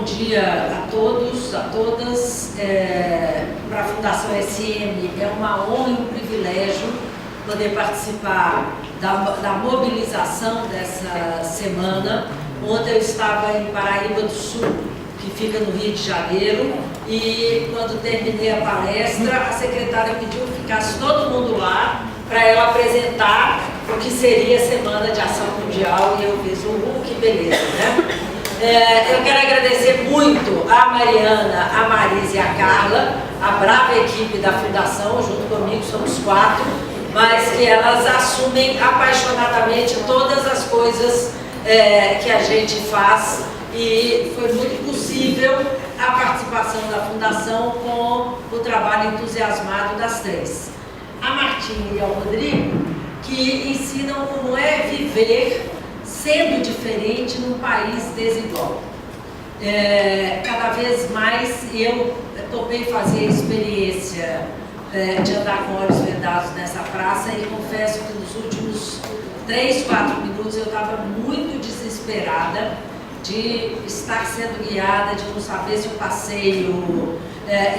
dia a todos, a todas. Para a Fundação SM é uma honra e um privilégio poder participar da mobilização dessa semana. Ontem eu estava em Paraíba do Sul, que fica no Rio de Janeiro, e quando terminei a palestra, a secretária pediu que ficasse todo mundo lá para ela apresentar o que seria a Semana de Ação Mundial, e eu fiz que beleza, né? Eu quero agradecer muito a Mariana, a Marisa e a Carla, a brava equipe da Fundação, junto comigo somos 4, mas que elas assumem apaixonadamente todas as coisas que a gente faz, e foi muito possível a participação da Fundação com o trabalho entusiasmado das 3. A Martinha e ao Rodrigo, que ensinam como é viver sendo diferente num país desigual. Cada vez mais eu topei fazer a experiência de andar com olhos vendados nessa praça, e confesso que nos últimos 3, 4 minutos eu estava muito desesperada de estar sendo guiada, de não saber se o passeio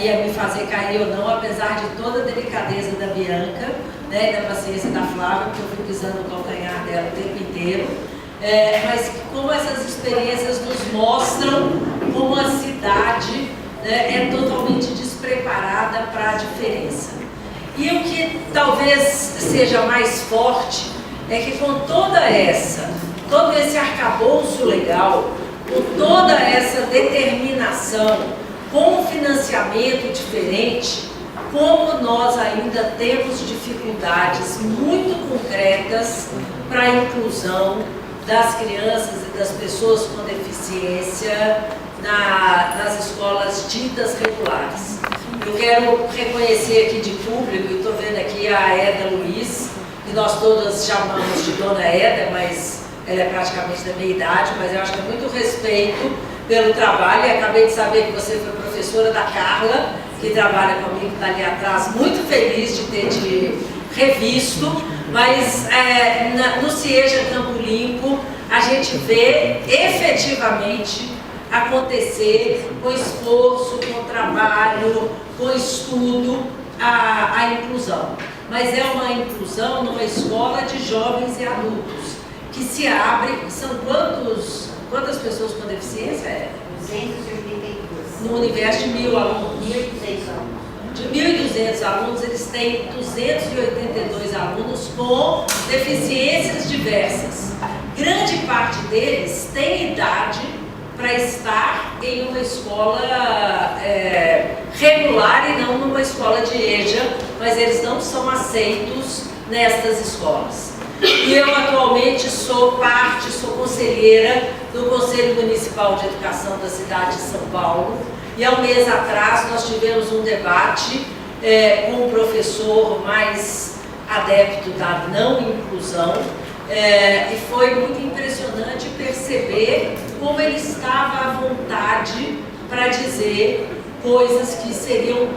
ia me fazer cair ou não, apesar de toda a delicadeza da Bianca, né, e da paciência da Flávia, porque eu fui pisando no calcanhar dela o tempo inteiro. Mas como essas experiências nos mostram como a cidade é totalmente despreparada para a diferença. E o que talvez seja mais forte é que com todo esse arcabouço legal, com toda essa determinação, com um financiamento diferente, como nós ainda temos dificuldades muito concretas para a inclusão das crianças e das pessoas com deficiência nas escolas ditas regulares. Eu quero reconhecer aqui de público, e estou vendo aqui a Eda Luiz, que nós todas chamamos de Dona Eda, mas ela é praticamente da minha idade, mas eu acho que é muito respeito pelo trabalho, e acabei de saber que você foi professora da Carla, que trabalha comigo, está ali atrás, muito feliz de ter te revisto, mas no CIEJA Campo Limpo a gente vê efetivamente acontecer com esforço, com trabalho, com estudo, a inclusão. Mas é uma inclusão numa escola de jovens e adultos, que se abre. São quantas pessoas com deficiência? 282. No universo de 1.000 alunos. 1.200 alunos. De 1.200 alunos, eles têm 282 alunos com deficiências diversas. Grande parte deles tem idade para estar em uma escola regular e não numa escola de EJA, mas eles não são aceitos nestas escolas. E eu atualmente sou conselheira do Conselho Municipal de Educação da cidade de São Paulo, e há um mês atrás nós tivemos um debate com um professor mais adepto da não inclusão, e foi muito impressionante perceber como ele estava à vontade para dizer coisas que seriam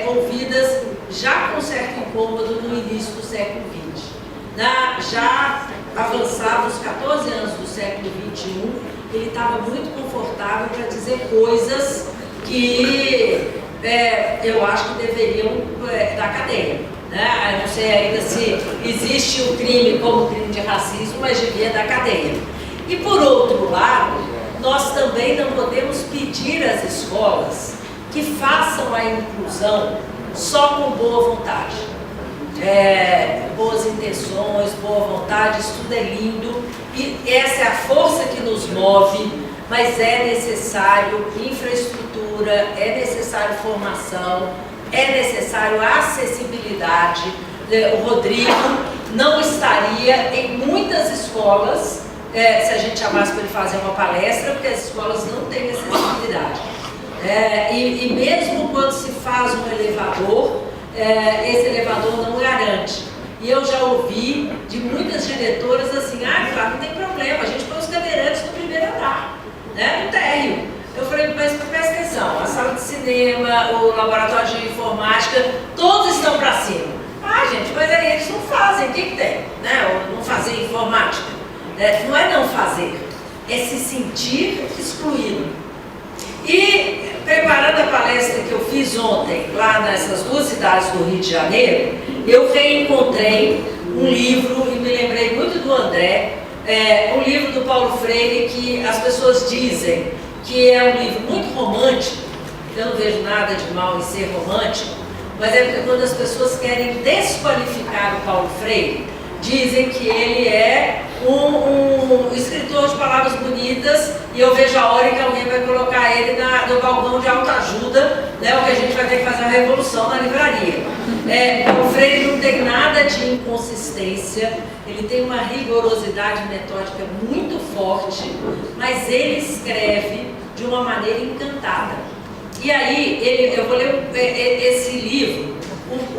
ouvidas já com certo incômodo no início do século XX. Já avançava os 14 anos do século XXI, ele estava muito confortável para dizer coisas que eu acho que deveriam da cadeia. Eu não sei ainda se existe o crime como crime de racismo, mas devia da cadeia. E por outro lado, nós também não podemos pedir às escolas que façam a inclusão só com boa vontade. Boas intenções, boa vontade, isso tudo é lindo, e essa é a força que nos move, mas é necessário infraestrutura, é necessário formação, é necessário acessibilidade. O Rodrigo não estaria em muitas escolas se a gente chamasse para ele fazer uma palestra, porque as escolas não têm acessibilidade. E mesmo quando se faz um elevador, esse elevador não garante. E eu já ouvi de muitas diretoras assim: claro, não tem problema, a gente põe os cadeirantes no primeiro andar, no térreo. Eu falei: mas presta atenção, a sala de cinema, o laboratório de informática, todos estão para cima. Gente, mas aí eles não fazem, o que tem? Ou não fazer informática. Não é não fazer, é se sentir excluído. E, preparando a palestra que eu fiz ontem, lá nessas duas cidades do Rio de Janeiro, eu reencontrei um livro, e me lembrei muito do André, um livro do Paulo Freire, que as pessoas dizem que é um livro muito romântico. Eu não vejo nada de mal em ser romântico, mas é porque quando as pessoas querem desqualificar o Paulo Freire, dizem que ele é um escritor de palavras bonitas, e eu vejo a hora que alguém vai colocar ele no balcão de autoajuda, né, o que a gente vai ter que fazer a revolução na livraria. O Freire não tem nada de inconsistência, ele tem uma rigorosidade metódica muito forte, mas ele escreve de uma maneira encantada. E aí, eu vou ler esse livro,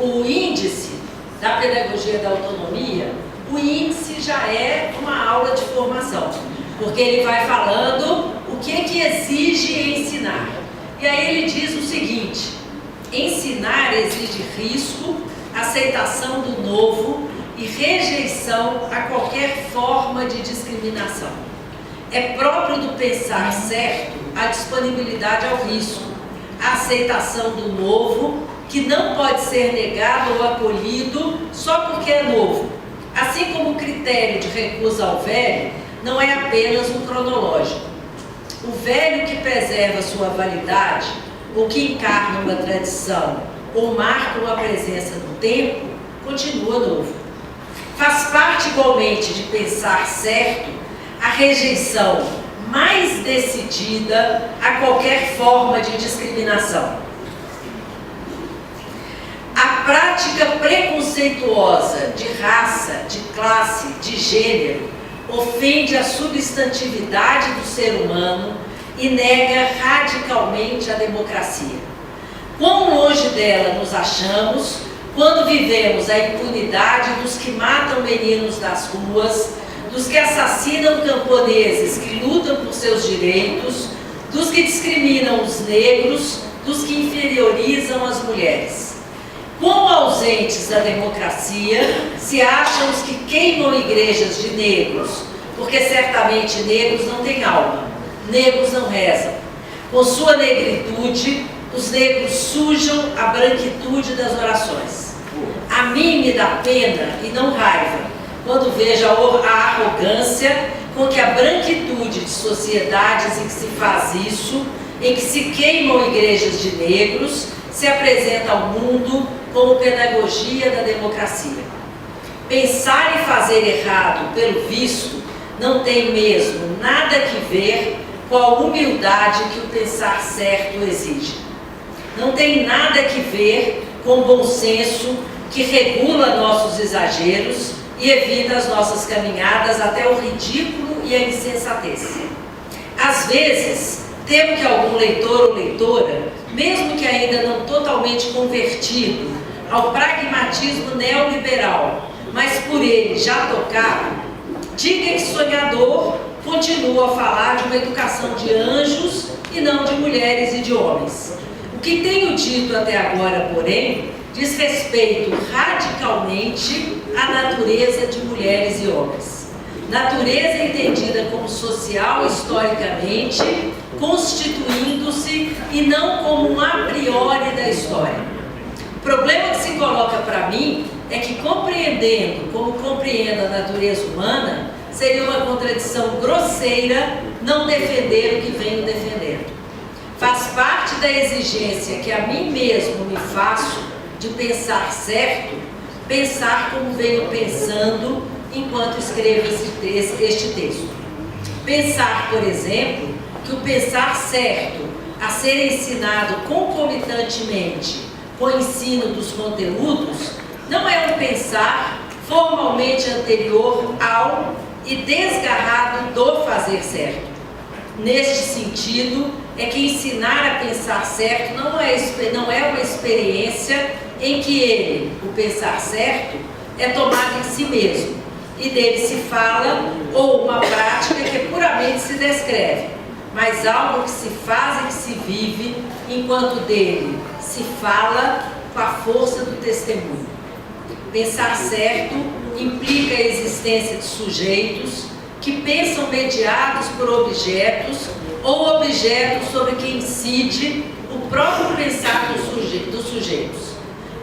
o índice da pedagogia da autonomia. O índice já é uma aula de formação, porque ele vai falando o que exige ensinar. E aí ele diz o seguinte: ensinar exige risco, aceitação do novo e rejeição a qualquer forma de discriminação. É próprio do pensar certo a disponibilidade ao risco, a aceitação do novo, que não pode ser negado ou acolhido só porque é novo. Assim como o critério de recusa ao velho não é apenas um cronológico. O velho que preserva sua validade, ou que encarna uma tradição, ou marca uma presença no tempo, continua novo. Faz parte igualmente de pensar certo a rejeição mais decidida a qualquer forma de discriminação. A prática preconceituosa de raça, de classe, de gênero ofende a substantividade do ser humano e nega radicalmente a democracia. Quão longe dela nos achamos quando vivemos a impunidade dos que matam meninos nas ruas, dos que assassinam camponeses que lutam por seus direitos, dos que discriminam os negros, dos que inferiorizam as mulheres. Quão ausentes da democracia se acham os que queimam igrejas de negros, porque certamente negros não têm alma, negros não rezam. Com sua negritude, os negros sujam a branquitude das orações. A mim me dá pena e não raiva, quando vejo a arrogância com que a branquitude de sociedades em que se faz isso, em que se queimam igrejas de negros, se apresenta ao mundo como pedagogia da democracia. Pensar e fazer errado, pelo visto, não tem mesmo nada que ver com a humildade que o pensar certo exige. Não tem nada que ver com o bom senso que regula nossos exageros e evita as nossas caminhadas até o ridículo e a insensatez. Às vezes, temo que algum leitor ou leitora, mesmo que ainda não totalmente convertido ao pragmatismo neoliberal, mas por ele já tocado, diga que sonhador continua a falar de uma educação de anjos e não de mulheres e de homens. O que tenho dito até agora, porém, diz respeito radicalmente à natureza de mulheres e homens. Natureza entendida como social historicamente, constituindo-se e não como um a priori da história. O problema que se coloca para mim é que, compreendendo como compreendo a natureza humana, seria uma contradição grosseira não defender o que venho defendendo. Faz parte da exigência que a mim mesmo me faço de pensar certo, pensar como venho pensando enquanto escrevo este texto. Pensar, por exemplo, que o pensar certo a ser ensinado concomitantemente com o ensino dos conteúdos não é um pensar formalmente anterior ao e desgarrado do fazer certo. Neste sentido, é que ensinar a pensar certo não é uma experiência em que ele, o pensar certo, é tomado em si mesmo, e dele se fala, ou uma prática que puramente se descreve, mas algo que se faz e que se vive, enquanto dele se fala com a força do testemunho. Pensar certo implica a existência de sujeitos que pensam mediados por objetos ou objetos sobre que incide o próprio pensar dos sujeitos.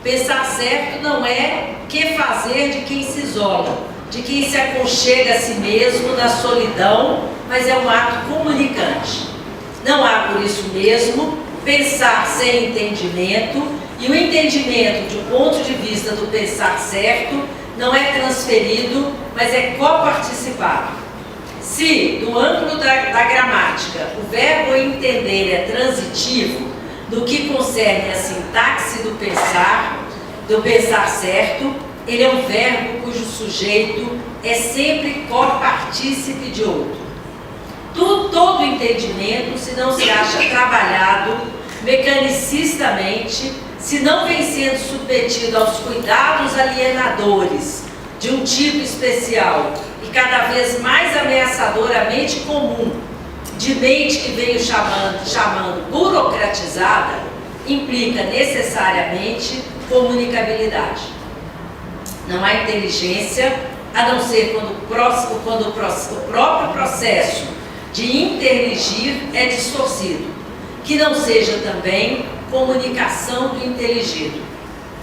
Pensar certo não é que fazer de quem se isola, de quem se aconchega a si mesmo na solidão, mas é um ato comunicante. Não há, por isso mesmo, pensar sem entendimento, e o entendimento, do ponto de vista do pensar certo, não é transferido, mas é coparticipado. Se, no âmbito da gramática, o verbo entender é transitivo, no que concerne a sintaxe do pensar certo, ele é um verbo cujo sujeito é sempre copartícipe de outro. Todo entendimento, se não se acha trabalhado mecanicistamente, se não vem sendo submetido aos cuidados alienadores de um tipo especial e cada vez mais ameaçadoramente comum, de mente que veio chamando burocratizada, implica necessariamente comunicabilidade. Não há inteligência, a não ser quando o próprio processo de interligir é distorcido, que não seja também comunicação do inteligido.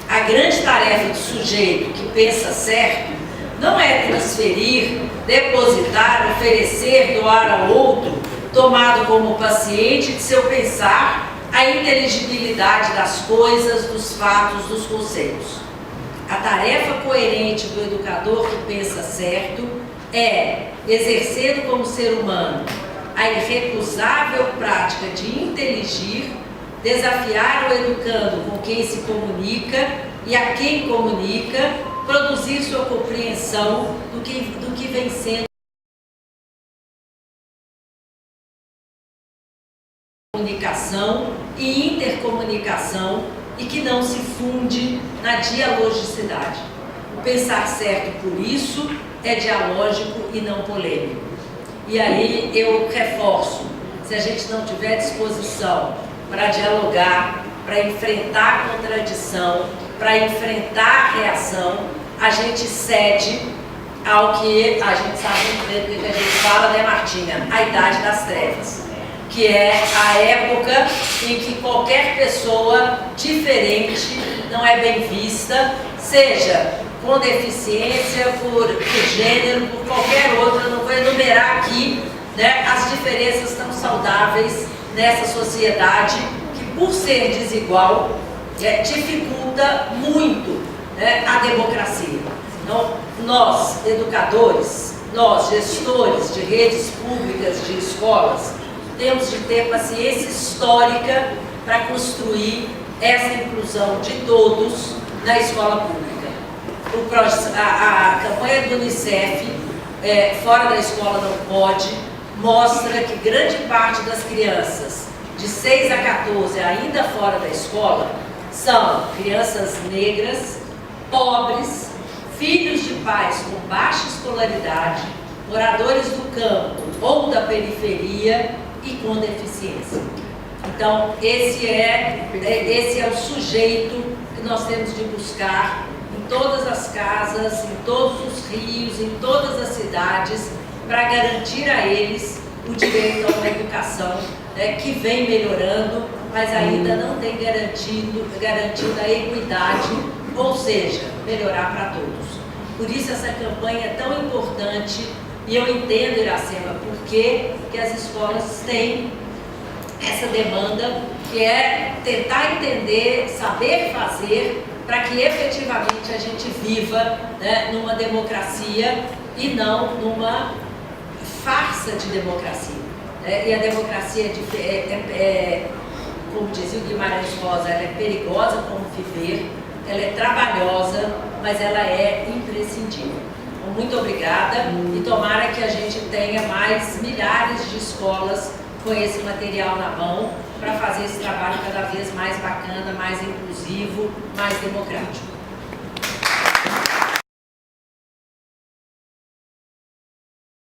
A grande tarefa do sujeito que pensa certo não é transferir, depositar, oferecer, doar ao outro, tomado como paciente de seu pensar, a inteligibilidade das coisas, dos fatos, dos conceitos. A tarefa coerente do educador que pensa certo é, exercendo como ser humano a irrecusável prática de inteligir, desafiar o educando com quem se comunica e a quem comunica, produzir sua compreensão do que vem sendo comunicação e intercomunicação e que não se funde na dialogicidade. O pensar certo, por isso, é dialógico e não polêmico. E aí eu reforço, se a gente não tiver disposição para dialogar, para enfrentar a contradição, para enfrentar a reação, a gente cede ao que a gente sabe muito bem que a gente fala, né, Martinha? A idade das trevas, que é a época em que qualquer pessoa diferente não é bem vista, seja com deficiência, por gênero, por qualquer outra. Eu não vou enumerar aqui, né, as diferenças tão saudáveis nessa sociedade que, por ser desigual, dificulta muito, né, a democracia. Então, nós, educadores, nós, gestores de redes públicas, de escolas, temos de ter paciência histórica para construir essa inclusão de todos na escola pública. A campanha do Unicef, Fora da Escola Não Pode, mostra que grande parte das crianças de 6 a 14 ainda fora da escola são crianças negras, pobres, filhos de pais com baixa escolaridade, moradores do campo ou da periferia e com deficiência. Então, esse é o sujeito que nós temos de buscar em todas as casas, em todos os rios, em todas as cidades, para garantir a eles o direito a uma educação, né, que vem melhorando, mas ainda não tem garantido a equidade, ou seja, melhorar para todos. Por isso essa campanha é tão importante, e eu entendo, Iracema, porque que as escolas têm essa demanda, que é tentar entender, saber fazer, para que efetivamente a gente viva, né, numa democracia e não numa farsa de democracia. E a democracia, como dizia o Guimarães Rosa, ela é perigosa como viver, ela é trabalhosa, mas ela é imprescindível. Então, muito obrigada e tomara que a gente tenha mais milhares de escolas com esse material na mão para fazer esse trabalho cada vez mais bacana, mais inclusivo, mais democrático.